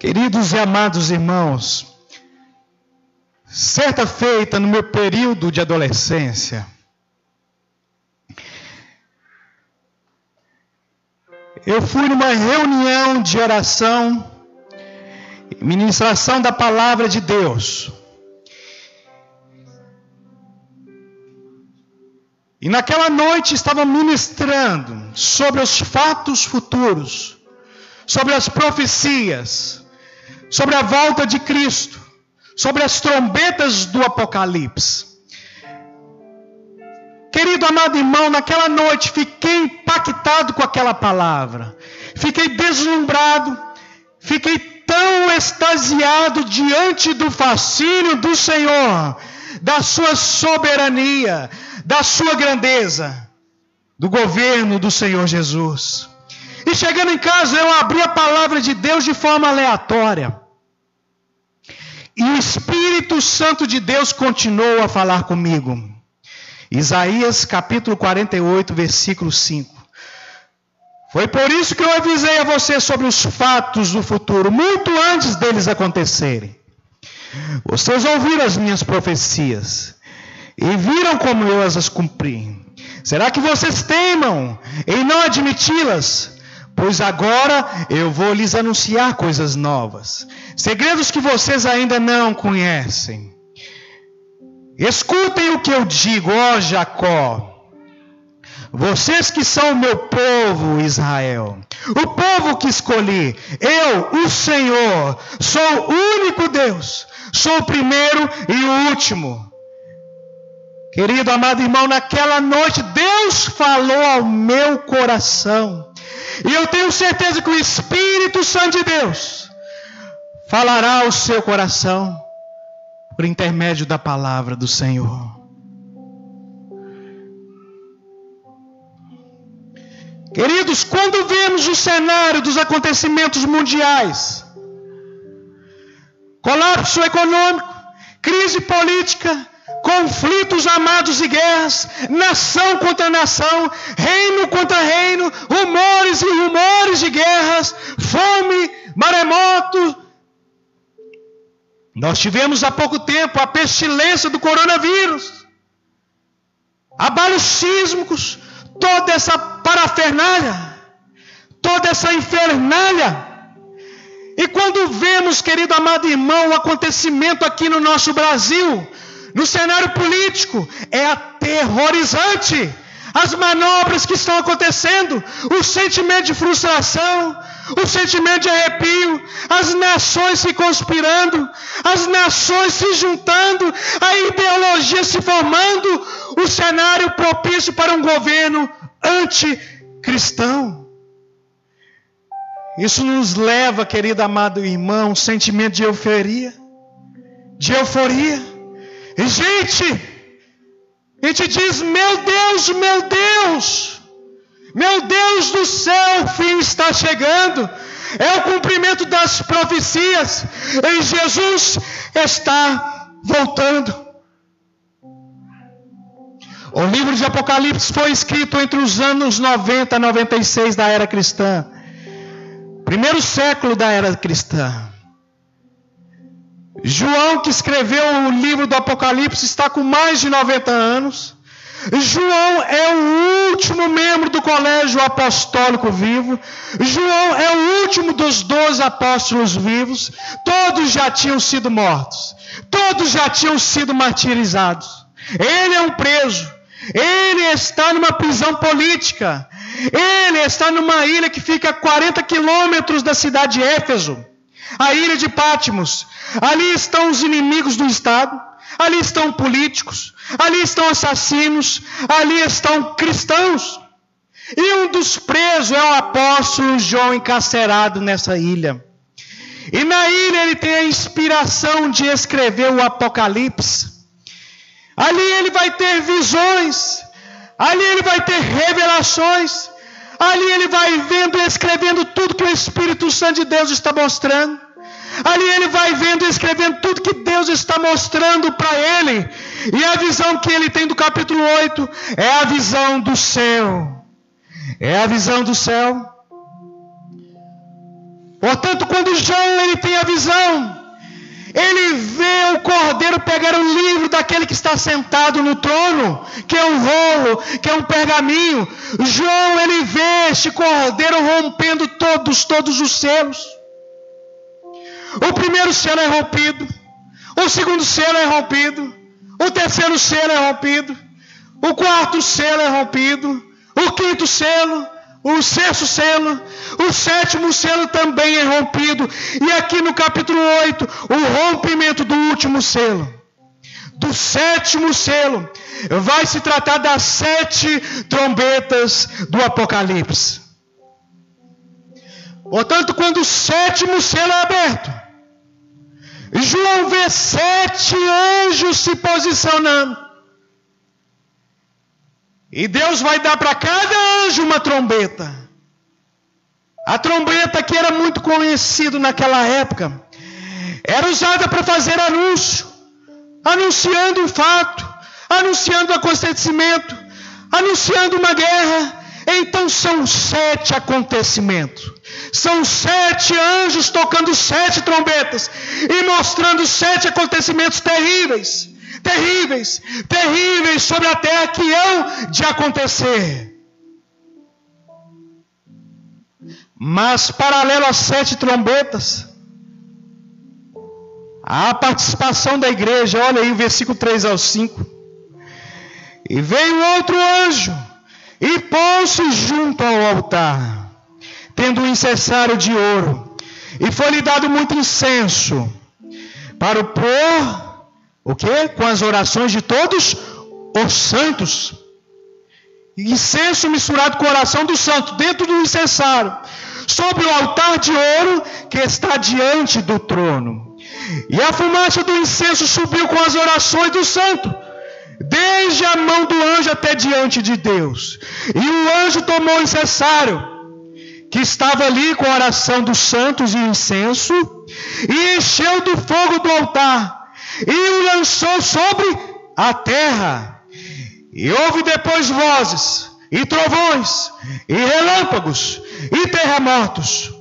Queridos e amados irmãos, certa feita no meu período de adolescência, eu fui numa reunião de oração, ministração da palavra de Deus. E naquela noite estavam ministrando sobre os fatos futuros, sobre as profecias, sobre a volta de Cristo, sobre as trombetas do Apocalipse. Querido amado irmão, naquela noite fiquei impactado com aquela palavra. Fiquei deslumbrado, fiquei tão extasiado diante do fascínio do Senhor, da sua soberania, da sua grandeza, do governo do Senhor Jesus. E chegando em casa, eu abri a palavra de Deus de forma aleatória. E o Espírito Santo de Deus continuou a falar comigo. Isaías capítulo 48, versículo 5. Foi por isso que eu avisei a você sobre os fatos do futuro, muito antes deles acontecerem. Vocês ouviram as minhas profecias e viram como eu as cumpri. Será que vocês teimam em não admiti-las? Pois agora eu vou lhes anunciar coisas novas, segredos que vocês ainda não conhecem. Escutem o que eu digo, ó Jacó, vocês que são o meu povo Israel, o povo que escolhi. Eu, o Senhor, sou o único Deus, sou o primeiro e o último. Querido amado irmão, naquela noite Deus falou ao meu coração. E eu tenho certeza que o Espírito Santo de Deus falará ao seu coração por intermédio da palavra do Senhor. Queridos, quando vemos o cenário dos acontecimentos mundiais, colapso econômico, crise política, conflitos armados e guerras, nação contra nação, reino contra reino, rumores e rumores de guerras, fome, maremoto. Nós tivemos há pouco tempo a pestilência do coronavírus, abalos sísmicos, toda essa parafernália, toda essa infernalha. E quando vemos, querido amado irmão, o acontecimento aqui no nosso Brasil, no cenário político, é aterrorizante. As manobras que estão acontecendo, o sentimento de frustração, o sentimento de arrepio, as nações se conspirando, as nações se juntando, a ideologia se formando, o cenário propício para um governo anticristão. Isso nos leva, querido amado irmão, um sentimento de euforia. E a gente diz, meu Deus do céu, o fim está chegando. É o cumprimento das profecias. E Jesus está voltando. O livro de Apocalipse foi escrito entre os anos 90 e 96 da era cristã. Primeiro século da era cristã. João, que escreveu o livro do Apocalipse, está com mais de 90 anos. João é o último membro do colégio apostólico vivo. João é o último dos 12 apóstolos vivos. Todos já tinham sido mortos. Todos já tinham sido martirizados. Ele é um preso. Ele está numa prisão política. Ele está numa ilha que fica a 40 quilômetros da cidade de Éfeso. A ilha de Patmos. Ali estão os inimigos do Estado, ali estão políticos, ali estão assassinos, ali estão cristãos. E um dos presos é o apóstolo João, encarcerado nessa ilha. E na ilha ele tem a inspiração de escrever o Apocalipse. Ali ele vai ter visões, ali ele vai ter revelações, ali ele vai vendo e escrevendo tudo que o Espírito Santo de Deus está mostrando. Ali ele vai vendo e escrevendo tudo que Deus está mostrando para ele. E a visão que ele tem do capítulo 8 é a visão do céu. É a visão do céu. Portanto, quando João ele tem a visão, ele vê o cordeiro pegar o livro daquele que está sentado no trono, que é um rolo, que é um pergaminho. João, ele vê este cordeiro rompendo todos os selos. O primeiro selo é rompido, o segundo selo é rompido, o terceiro selo é rompido, o quarto selo é rompido, o quinto selo, o sexto selo, o sétimo selo também é rompido. E aqui no capítulo 8, o rompimento do último selo, do sétimo selo, vai se tratar das 7 trombetas do Apocalipse. Portanto, quando o sétimo selo é aberto, João vê 7 anjos se posicionando. E Deus vai dar para cada anjo uma trombeta. A trombeta, que era muito conhecido naquela época, era usada para fazer anúncio, anunciando um fato, anunciando um acontecimento, anunciando uma guerra. Então são 7 acontecimentos. São 7 anjos tocando 7 trombetas e mostrando 7 acontecimentos terríveis. Terríveis sobre a terra que hão de acontecer. Mas paralelo às 7 trombetas, há a participação da igreja. Olha aí o versículo 3 ao 5. E veio outro anjo e pôs-se junto ao altar, tendo um incensário de ouro, e foi-lhe dado muito incenso, para o pôr, o quê? Com as orações de todos os santos. Incenso misturado com a oração do santo, dentro do incensário, sobre o altar de ouro que está diante do trono. E a fumaça do incenso subiu com as orações do santo, desde a mão do anjo até diante de Deus. E o anjo tomou o incensário, que estava ali com a oração dos santos e o incenso, e encheu do fogo do altar, e o lançou sobre a terra. E houve depois vozes, e trovões, e relâmpagos, e terremotos.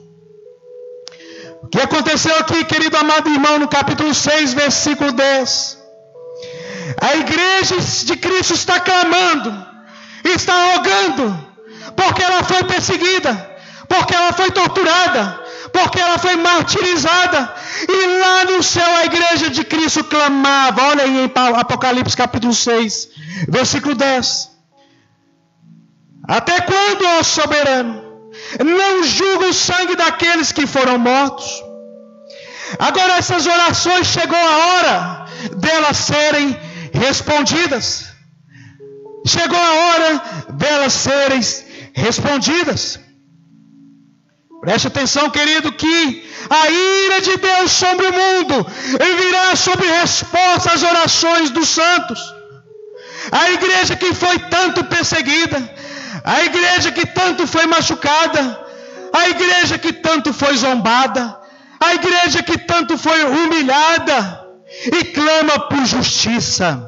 O que aconteceu aqui, querido amado irmão, no capítulo 6, versículo 10? A igreja de Cristo está clamando, está rogando, porque ela foi perseguida, porque ela foi torturada, porque ela foi martirizada. E lá no céu a igreja de Cristo clamava. Olha aí em Apocalipse capítulo 6, versículo 10. Até quando, ó soberano, não julga o sangue daqueles que foram mortos? Agora essas orações, chegou a hora delas serem respondidas. Chegou a hora delas serem respondidas. Preste atenção, querido, que a ira de Deus sobre o mundo virá sobre resposta às orações dos santos. A igreja que foi tanto perseguida, a igreja que tanto foi machucada, a igreja que tanto foi zombada, a igreja que tanto foi humilhada e clama por justiça.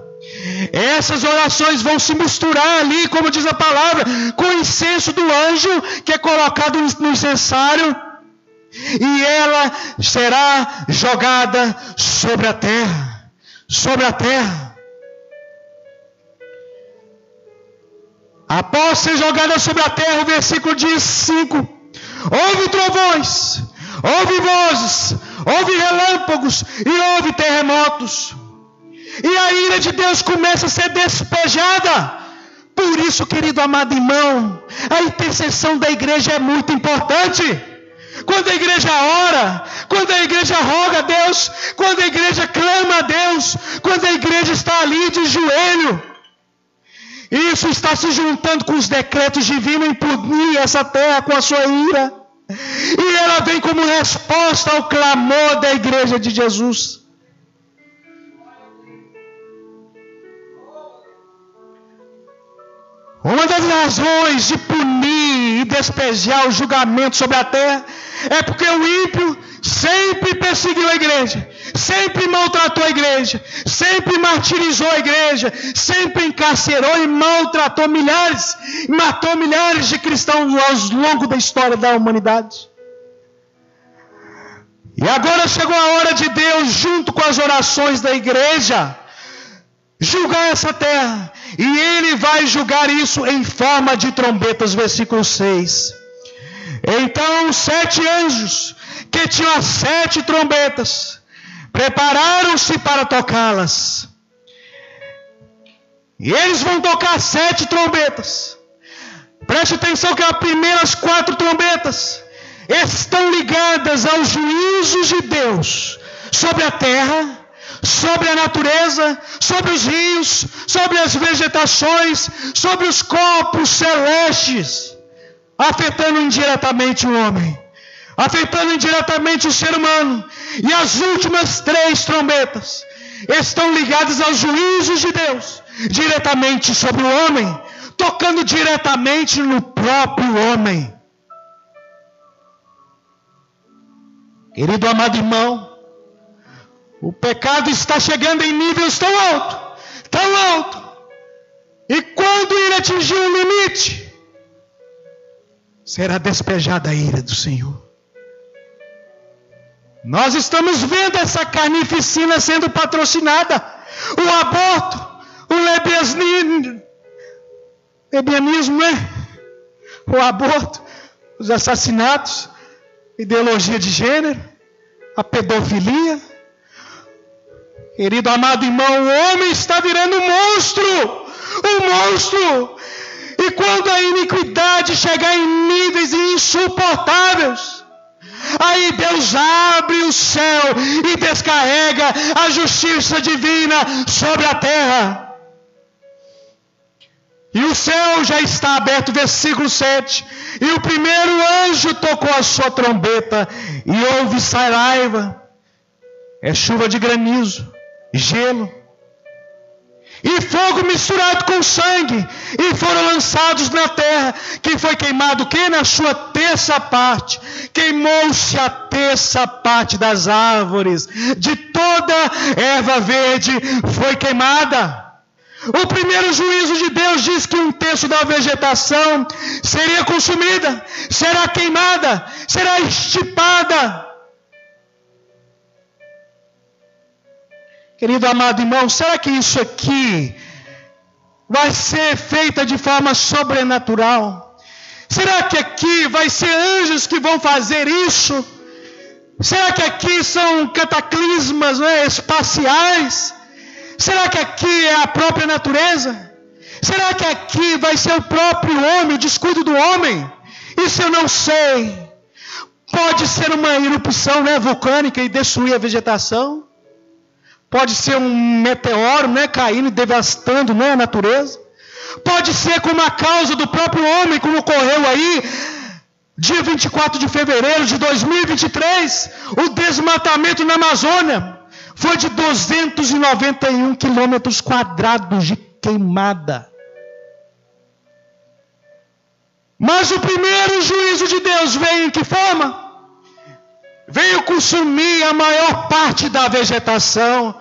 Essas orações vão se misturar ali, como diz a palavra, com o incenso do anjo que é colocado no incensário, e ela será jogada sobre a terra. Sobre a terra. Após ser jogada sobre a terra, o versículo diz 5: houve trovões, houve vozes, houve relâmpagos e houve terremotos. E a ira de Deus começa a ser despejada. Por isso, querido amado irmão, a intercessão da igreja é muito importante. Quando a igreja ora, quando a igreja roga a Deus, quando a igreja clama a Deus, quando a igreja está ali de joelho, isso está se juntando com os decretos divinos em punir essa terra com a sua ira. E ela vem como resposta ao clamor da igreja de Jesus. Uma das razões de punir e despejar o julgamento sobre a terra é porque o ímpio sempre perseguiu a igreja, sempre maltratou a igreja, sempre martirizou a igreja, sempre encarcerou e maltratou milhares, matou milhares de cristãos ao longo da história da humanidade. E agora chegou a hora de Deus, junto com as orações da igreja, julgar essa terra. E Ele vai julgar isso em forma de trombetas, versículo 6. Então 7 anjos, que tinham as 7 trombetas, prepararam-se para tocá-las. E eles vão tocar 7 trombetas. Preste atenção que as primeiras 4 trombetas estão ligadas aos juízos de Deus sobre a terra, sobre a natureza, sobre os rios, sobre as vegetações, sobre os corpos celestes, afetando indiretamente o homem, afetando indiretamente o ser humano. E as últimas 3 trombetas estão ligadas aos juízos de Deus, diretamente sobre o homem, tocando diretamente no próprio homem. Querido amado irmão, o pecado está chegando em níveis tão alto, e quando ele atingir um limite, será despejada a ira do Senhor. Nós estamos vendo essa carnificina sendo patrocinada, o aborto, o lesbianismo, o aborto, os assassinatos, ideologia de gênero, a pedofilia. Querido amado irmão, o homem está virando um monstro. E quando a iniquidade chegar em níveis insuportáveis, aí Deus abre o céu e descarrega a justiça divina sobre a terra. E o céu já está aberto, versículo 7. E o primeiro anjo tocou a sua trombeta, e houve saraiva, chuva de granizo, gelo, e fogo misturado com sangue, e foram lançados na terra, que foi queimado, que na sua terça parte, queimou-se a terça parte das árvores, de toda erva verde foi queimada. O primeiro juízo de Deus diz que 1/3 da vegetação seria consumida, será queimada, será extirpada. Querido amado irmão, será que isso aqui vai ser feito de forma sobrenatural? Será que aqui vai ser anjos que vão fazer isso? Será que aqui são cataclismas espaciais? Será que aqui é a própria natureza? Será que aqui vai ser o próprio homem, o descuido do homem? Isso eu não sei. Pode ser uma erupção vulcânica e destruir a vegetação. Pode ser um meteoro caindo e devastando a natureza. Pode ser como a causa do próprio homem, como ocorreu aí, dia 24 de fevereiro de 2023, o desmatamento na Amazônia. Foi de 291 quilômetros quadrados de queimada. Mas o primeiro juízo de Deus veio em que forma? Veio consumir a maior parte da vegetação,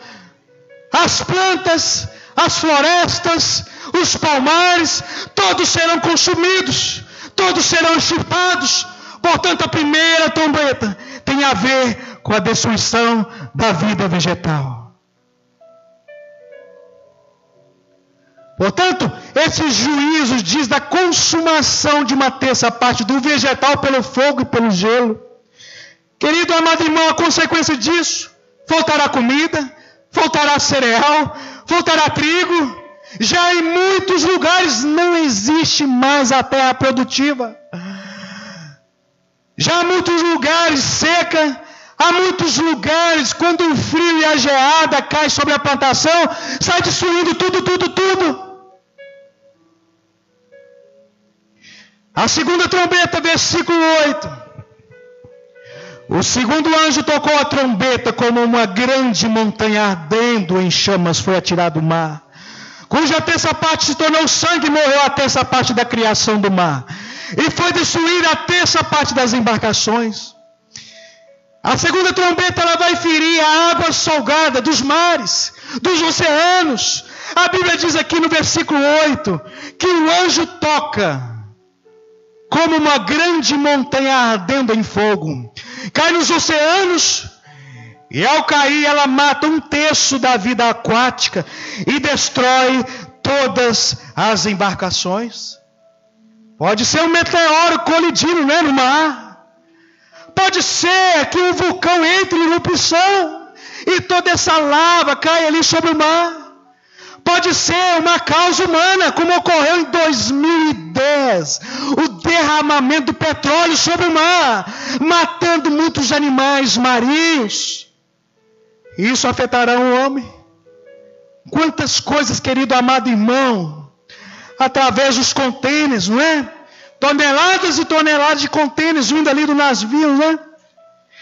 as plantas, as florestas, os palmares, todos serão consumidos, todos serão extirpados. Portanto, a primeira trombeta tem a ver com a destruição da vida vegetal. Portanto, esses juízos diz da consumação de uma terça parte do vegetal pelo fogo e pelo gelo. Querido amado irmão, a consequência disso, faltará comida, faltará cereal, faltará trigo. Já em muitos lugares não existe mais a terra produtiva. Já há muitos lugares seca. Há muitos lugares, quando o frio e a geada caem sobre a plantação, sai destruindo tudo. A segunda trombeta, versículo 8. O segundo anjo tocou a trombeta, como uma grande montanha ardendo em chamas foi atirado do mar, cuja terça parte se tornou sangue, e morreu a terça parte da criação do mar, e foi destruída a terça parte das embarcações. A segunda trombeta ela vai ferir a água salgada dos mares, dos oceanos. A Bíblia diz aqui no versículo 8 que o anjo toca como uma grande montanha ardendo em fogo. cai nos oceanos, e ao cair ela mata 1/3 da vida aquática e destrói todas as embarcações. Pode ser um meteoro colidindo, né, no mar. Pode ser que um vulcão entre em erupção e toda essa lava cai ali sobre o mar. Pode ser uma causa humana, como ocorreu em 2010, o derramamento do petróleo sobre o mar, matando muitos animais marinhos. Isso afetará o homem. Quantas coisas, querido amado irmão, através dos contêineres, não é? Toneladas e toneladas de contêineres vindo ali do navio, não é?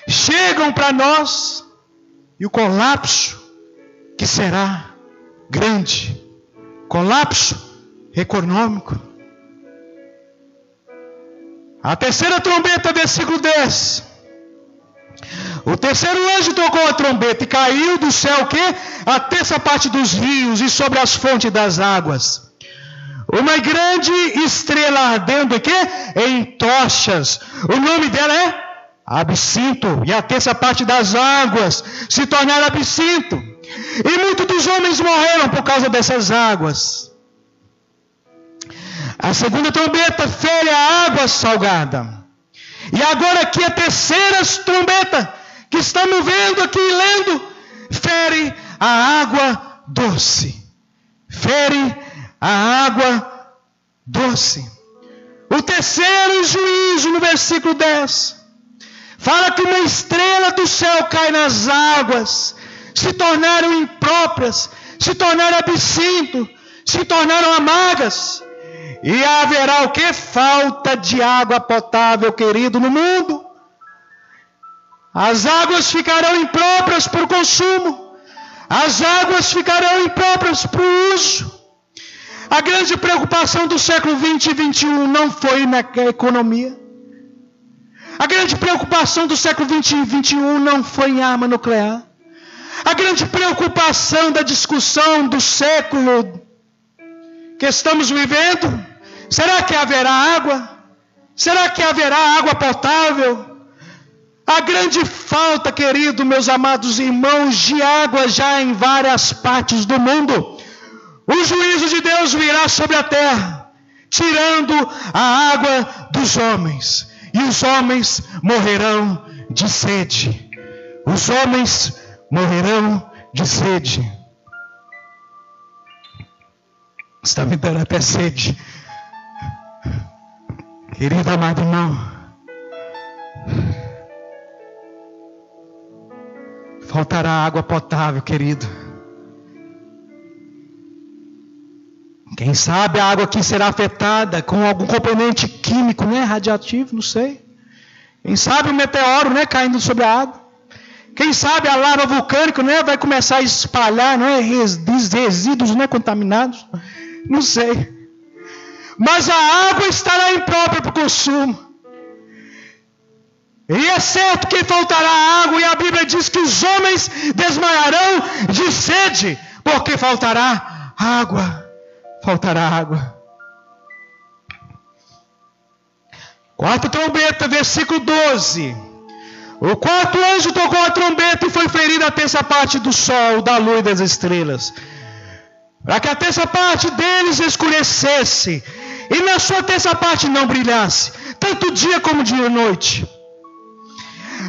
Chegam para nós, e o colapso que será grande, colapso econômico. A terceira trombeta, versículo 10. O terceiro anjo tocou a trombeta e caiu do céu o quê? A terça parte dos rios e sobre as fontes das águas. Uma grande estrela ardendo em quê? Em tochas. O nome dela é Absinto. E a terça parte das águas se tornaram absinto. E muitos dos homens morreram por causa dessas águas. A segunda trombeta fere a água salgada. E agora aqui a terceira trombeta, que estamos vendo aqui e lendo, fere a água doce. Fere a água doce. O terceiro juízo, no versículo 10, fala que uma estrela do céu cai nas águas, se tornaram impróprias, se tornaram absinto, se tornaram amargas. E haverá o que? Falta de água potável, querido, no mundo. As águas ficarão impróprias para o consumo. As águas ficarão impróprias para o uso. A grande preocupação do século 20 e 21 não foi na economia. A grande preocupação do século 20 e 21 não foi em arma nuclear. A grande preocupação da discussão do século que estamos vivendo, será que haverá água? Será que haverá água potável? A grande falta, querido, meus amados irmãos, de água já em várias partes do mundo. O juízo de Deus virá sobre a terra, tirando a água dos homens. E os homens morrerão de sede. Os homens morrerão de sede. Está me dando até sede. Querido amado irmão, faltará água potável, querido. Quem sabe a água aqui será afetada com algum componente químico, né, radioativo, não sei. Quem sabe o meteoro, né, caindo sobre a água. Quem sabe a lava vulcânica, né, vai começar a espalhar, né, resíduos, né, contaminados. Não sei. Mas a água estará imprópria para o consumo. E é certo que faltará água, e a Bíblia diz que os homens desmaiarão de sede, porque faltará água. Faltará água. Quarta trombeta, versículo 12. O quarto anjo tocou a trombeta e foi ferida a terça parte do sol, da lua e das estrelas, para que a terça parte deles escurecesse, e na sua terça parte não brilhasse, tanto dia como dia e noite.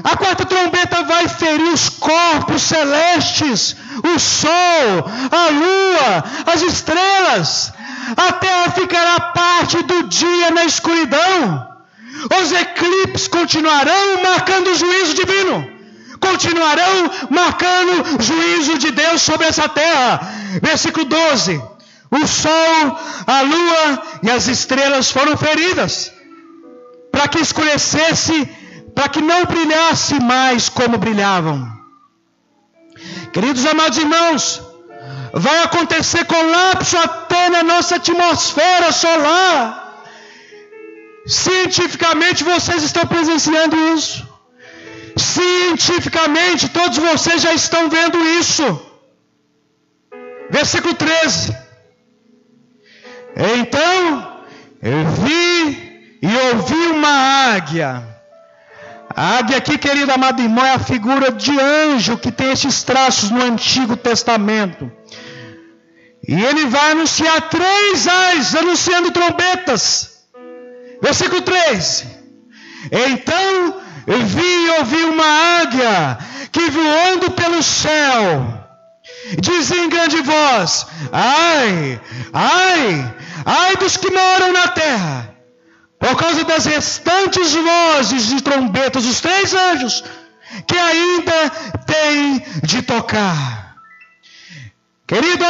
A quarta trombeta vai ferir os corpos celestes, o sol, a lua, as estrelas. A terra ficará parte do dia na escuridão. Os eclipses continuarão marcando o juízo divino. Continuarão marcando o juízo de Deus sobre essa terra. Versículo 12. O sol, a lua e as estrelas foram feridas, para que escurecesse, para que não brilhasse mais como brilhavam. Queridos amados irmãos, vai acontecer colapso até na nossa atmosfera solar. Cientificamente vocês estão presenciando isso. Cientificamente todos vocês já estão vendo isso. Versículo 13. Então eu vi e ouvi uma águia. A águia aqui, querido amado irmão, é a figura de anjo que tem esses traços no Antigo Testamento. E ele vai anunciar 3 ais, anunciando trombetas. Versículo 3. Então vi e ouvi uma águia que voando pelo céu dizia em grande voz: ai, ai, ai dos que moram na terra, por causa das restantes vozes de trombetas dos 3 anjos que ainda têm de tocar. Querido